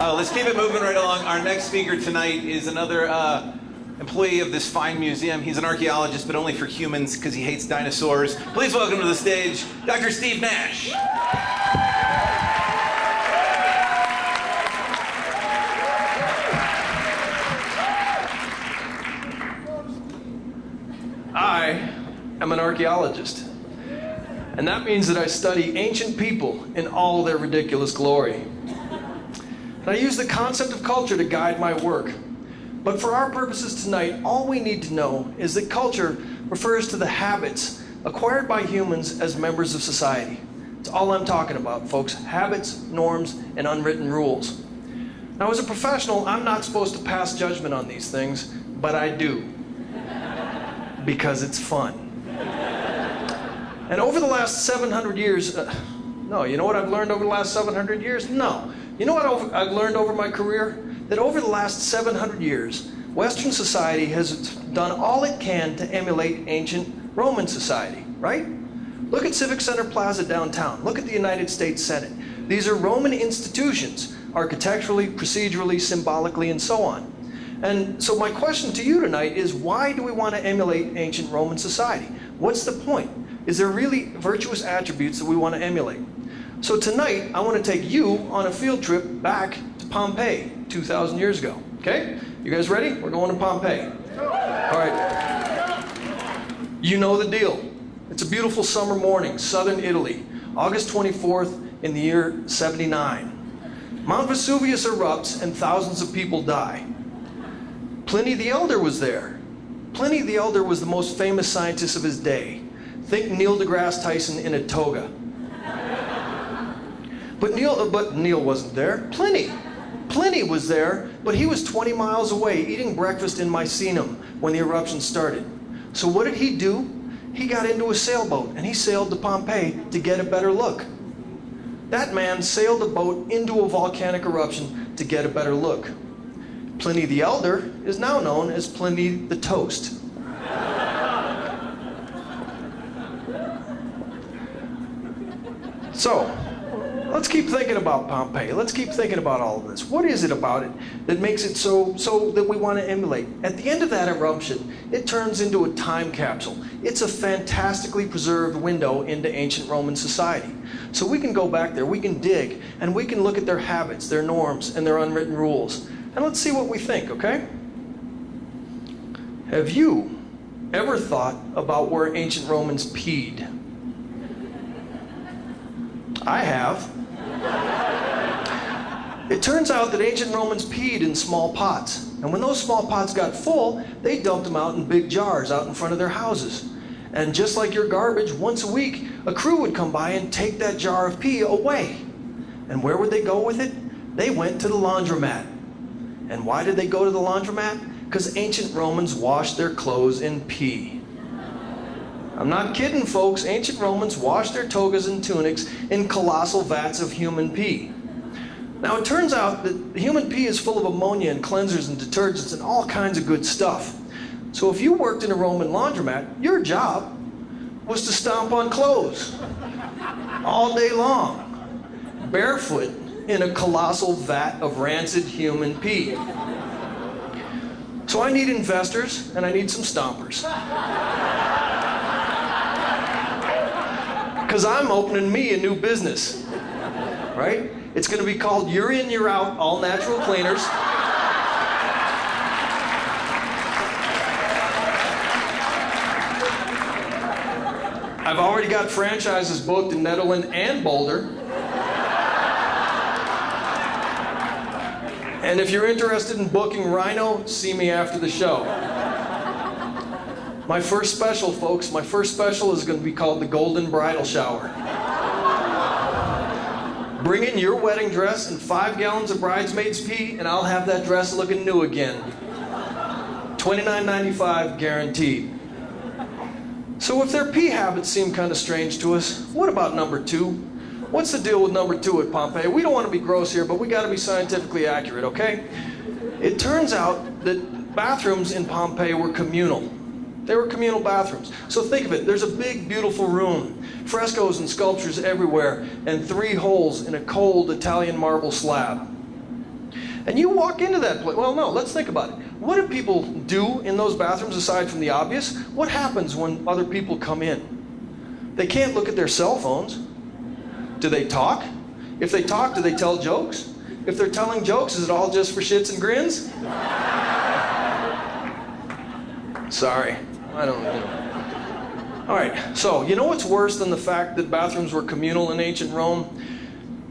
Let's keep it moving right along. Our next speaker tonight is another employee of this fine museum. He's an archaeologist, but only for humans because he hates dinosaurs. Please welcome to the stage, Dr. Steve Nash. I am an archaeologist, and that means that I study ancient people in all their ridiculous glory. And I use the concept of culture to guide my work. But for our purposes tonight, all we need to know is that culture refers to the habits acquired by humans as members of society. That's all I'm talking about, folks. Habits, norms, and unwritten rules. Now, as a professional, I'm not supposed to pass judgment on these things, but I do. Because it's fun. And over the last 700 years, no, you know what I've learned over the last 700 years? No. You know what I've learned over my career? That over the last 700 years, Western society has done all it can to emulate ancient Roman society, right? Look at Civic Center Plaza downtown. Look at the United States Senate. These are Roman institutions, architecturally, procedurally, symbolically, and so on. And so my question to you tonight is, why do we want to emulate ancient Roman society? What's the point? Is there really virtuous attributes that we want to emulate? So tonight, I want to take you on a field trip back to Pompeii, 2,000 years ago. Okay? You guys ready? We're going to Pompeii. All right. You know the deal. It's a beautiful summer morning, southern Italy, August 24th in the year 79. Mount Vesuvius erupts and thousands of people die. Pliny the Elder was there. Pliny the Elder was the most famous scientist of his day. Think Neil deGrasse Tyson in a toga. But Neil wasn't there. Pliny was there, but he was 20 miles away eating breakfast in Misenum when the eruption started. So what did he do? He got into a sailboat and he sailed to Pompeii to get a better look. That man sailed a boat into a volcanic eruption to get a better look. Pliny the Elder is now known as Pliny the Toast. So, let's keep thinking about Pompeii. Let's keep thinking about all of this. What is it about it that makes it so that we want to emulate? At the end of that eruption, it turns into a time capsule. It's a fantastically preserved window into ancient Roman society. So we can go back there, we can dig, and we can look at their habits, their norms, and their unwritten rules. And let's see what we think, okay? Have you ever thought about where ancient Romans peed? I have. It turns out that ancient Romans peed in small pots. And when those small pots got full, they dumped them out in big jars out in front of their houses. And just like your garbage, once a week, a crew would come by and take that jar of pee away. And where would they go with it? They went to the laundromat. And why did they go to the laundromat? Because ancient Romans washed their clothes in pee. I'm not kidding, folks. Ancient Romans washed their togas and tunics in colossal vats of human pee. Now, it turns out that human pee is full of ammonia and cleansers and detergents and all kinds of good stuff. So if you worked in a Roman laundromat, your job was to stomp on clothes all day long, barefoot in a colossal vat of rancid human pee. So I need investors and I need some stompers. Because I'm opening me a new business, right? It's going to be called You're In, You're Out, All Natural Cleaners. I've already got franchises booked in Netherlands and Boulder. And if you're interested in booking Rhino, see me after the show. My first special, folks, my first special is going to be called the Golden Bridal Shower. Bring in your wedding dress and 5 gallons of bridesmaids' pee, and I'll have that dress looking new again. $29.95 guaranteed. So if their pee habits seem kind of strange to us, what about number 2? What's the deal with number 2 at Pompeii? We don't want to be gross here, but we got to be scientifically accurate, okay? It turns out that bathrooms in Pompeii were communal. They were communal bathrooms. So think of it, there's a big, beautiful room, frescoes and sculptures everywhere, and 3 holes in a cold Italian marble slab. And you walk into that place. Well, no, let's think about it. What do people do in those bathrooms aside from the obvious? What happens when other people come in? They can't look at their cell phones. Do they talk? If they talk, do they tell jokes? If they're telling jokes, is it all just for shits and grins? Sorry, I don't know. All right, so you know what's worse than the fact that bathrooms were communal in ancient Rome?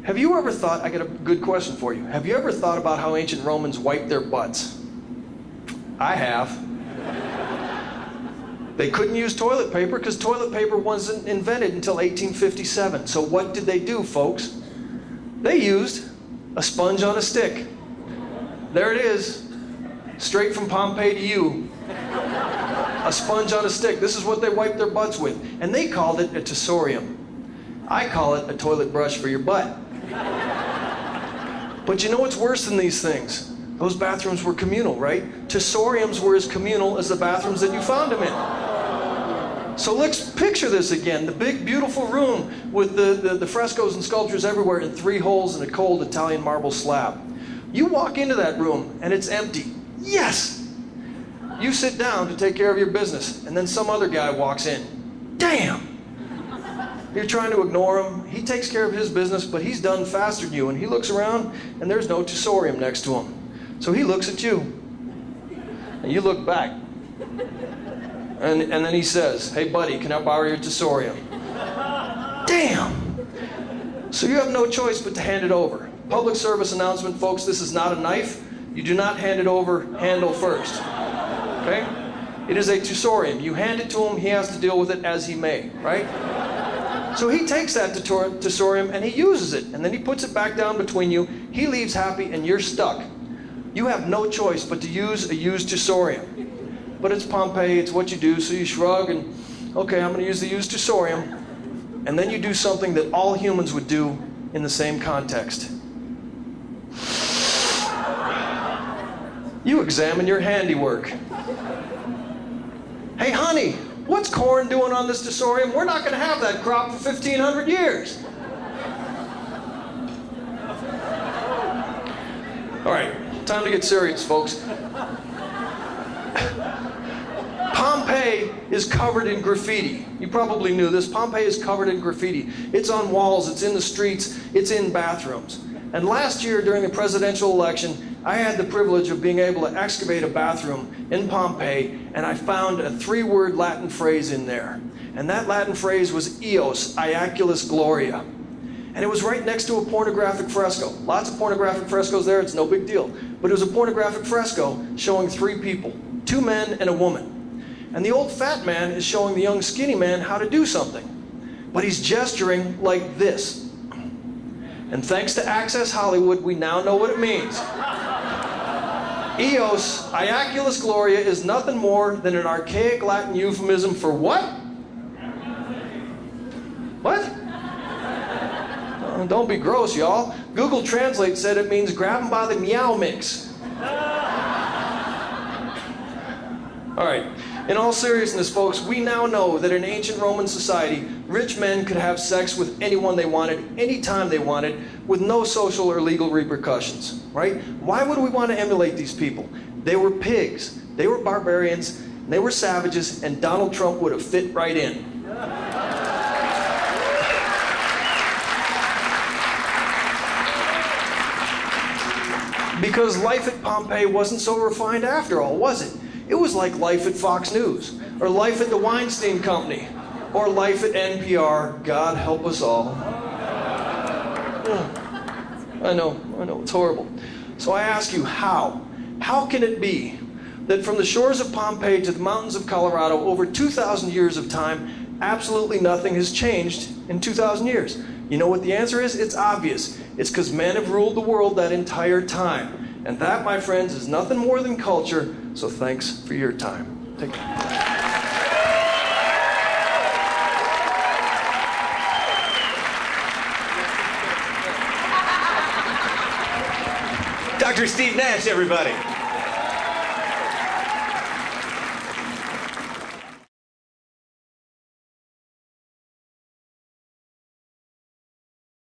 Have you ever thought, I got a good question for you. Have you ever thought about how ancient Romans wiped their butts? I have. They couldn't use toilet paper because toilet paper wasn't invented until 1857. So what did they do, folks? They used a sponge on a stick. There it is, straight from Pompeii to you. A sponge on a stick. This is what they wiped their butts with. And they called it a tessorium. I call it a toilet brush for your butt. But you know what's worse than these things? Those bathrooms were communal, right? Tessoriums were as communal as the bathrooms that you found them in. So let's picture this again. The big, beautiful room with the frescoes and sculptures everywhere and 3 holes in a cold Italian marble slab. You walk into that room and it's empty. Yes! You sit down to take care of your business and then some other guy walks in. Damn! You're trying to ignore him. He takes care of his business, but he's done faster than you. And he looks around, and there's no tessorium next to him. So he looks at you. And you look back. And then he says, hey, buddy, can I borrow your tessorium? Damn! So you have no choice but to hand it over. Public service announcement, folks, this is not a knife. You do not hand it over handle first. Okay? It is a tessorium. You hand it to him, he has to deal with it as he may, right? So he takes that tessorium and he uses it, and then he puts it back down between you. He leaves happy and you're stuck. You have no choice but to use a used tessorium. But it's Pompeii, it's what you do, so you shrug and, okay, I'm going to use the used tessorium. And then you do something that all humans would do in the same context. You examine your handiwork. Hey, honey, what's corn doing on this tessorium? We're not going to have that crop for 1,500 years. All right, time to get serious, folks. Pompeii is covered in graffiti. You probably knew this. Pompeii is covered in graffiti. It's on walls, it's in the streets, it's in bathrooms. And last year during the presidential election, I had the privilege of being able to excavate a bathroom in Pompeii, and I found a 3-word Latin phrase in there. And that Latin phrase was Eos, Iaculus Gloria. And it was right next to a pornographic fresco. Lots of pornographic frescoes there, it's no big deal. But it was a pornographic fresco showing 3 people, 2 men and a woman. And the old fat man is showing the young skinny man how to do something. But he's gesturing like this. And thanks to Access Hollywood, we now know what it means. Eos, Iaculus Gloria, is nothing more than an archaic Latin euphemism for what? What? Don't be gross, y'all. Google Translate said it means grab him by the meow mix. All right. In all seriousness, folks, we now know that in ancient Roman society, rich men could have sex with anyone they wanted, anytime they wanted, with no social or legal repercussions, right? Why would we want to emulate these people? They were pigs, they were barbarians, they were savages, and Donald Trump would have fit right in. Because life at Pompeii wasn't so refined after all, was it? It was like life at Fox News, or life at the Weinstein Company, or life at NPR. God help us all. I know, it's horrible. So I ask you, how? How can it be that from the shores of Pompeii to the mountains of Colorado, over 2,000 years of time, absolutely nothing has changed in 2,000 years? You know what the answer is? It's obvious. It's because men have ruled the world that entire time. And that, my friends, is nothing more than culture, so thanks for your time. Take care. Dr. Steve Nash, everybody.